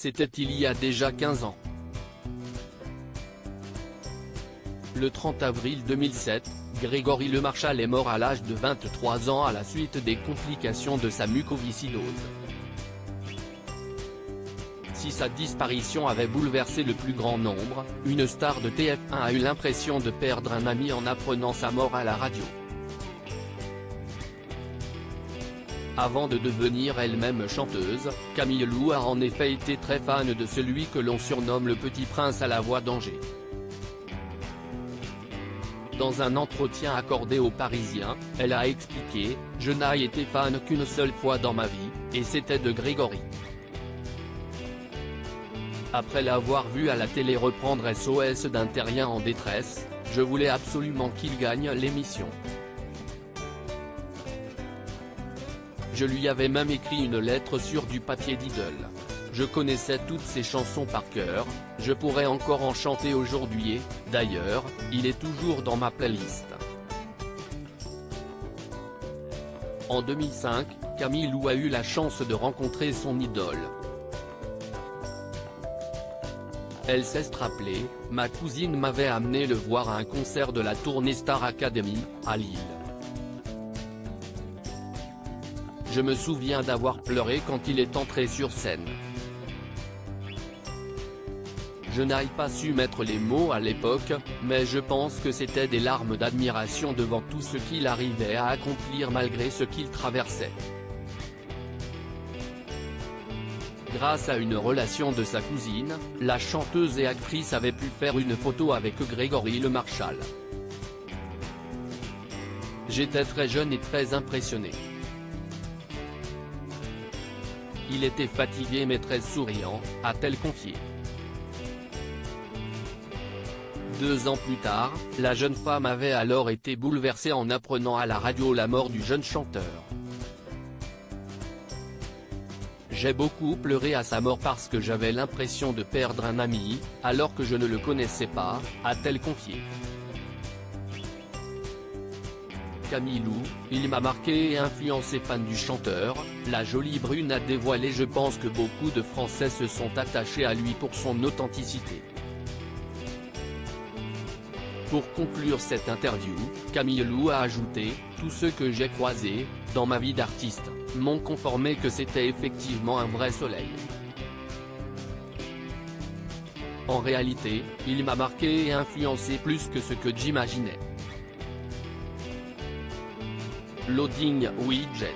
C'était il y a déjà 15 ans. Le 30 avril 2007, Grégory Lemarchal est mort à l'âge de 23 ans à la suite des complications de sa mucoviscidose. Si sa disparition avait bouleversé le plus grand nombre, une star de TF1 a eu l'impression de perdre un ami en apprenant sa mort à la radio. Avant de devenir elle-même chanteuse, Camille Lou a en effet été très fan de celui que l'on surnomme le Petit Prince à la voix d'Angers. Dans un entretien accordé aux Parisiens, elle a expliqué « Je n'ai été fan qu'une seule fois dans ma vie, et c'était de Grégory. Après l'avoir vu à la télé reprendre SOS d'un terrien en détresse, je voulais absolument qu'il gagne l'émission. Je lui avais même écrit une lettre sur du papier d'idole. Je connaissais toutes ses chansons par cœur, je pourrais encore en chanter aujourd'hui et, d'ailleurs, il est toujours dans ma playlist. » En 2005, Camille Lou a eu la chance de rencontrer son idole. Elle s'est rappelée, « Ma cousine m'avait amené le voir à un concert de la tournée Star Academy, à Lille. Je me souviens d'avoir pleuré quand il est entré sur scène. Je n'ai pas su mettre les mots à l'époque, mais je pense que c'était des larmes d'admiration devant tout ce qu'il arrivait à accomplir malgré ce qu'il traversait. » Grâce à une relation de sa cousine, la chanteuse et actrice avait pu faire une photo avec Grégory Lemarchal. « J'étais très jeune et très impressionné. Il était fatigué mais très souriant », a-t-elle confié. 2 ans plus tard, la jeune femme avait alors été bouleversée en apprenant à la radio la mort du jeune chanteur. « J'ai beaucoup pleuré à sa mort parce que j'avais l'impression de perdre un ami, alors que je ne le connaissais pas », a-t-elle confié. Camille Lou, il m'a marqué et influencé. Fan du chanteur, la jolie brune a dévoilé « Je pense que beaucoup de Français se sont attachés à lui pour son authenticité. » Pour conclure cette interview, Camille Lou a ajouté « Tous ceux que j'ai croisés, dans ma vie d'artiste, m'ont conformé que c'était effectivement un vrai soleil. En réalité, il m'a marqué et influencé plus que ce que j'imaginais. » Loading Widget.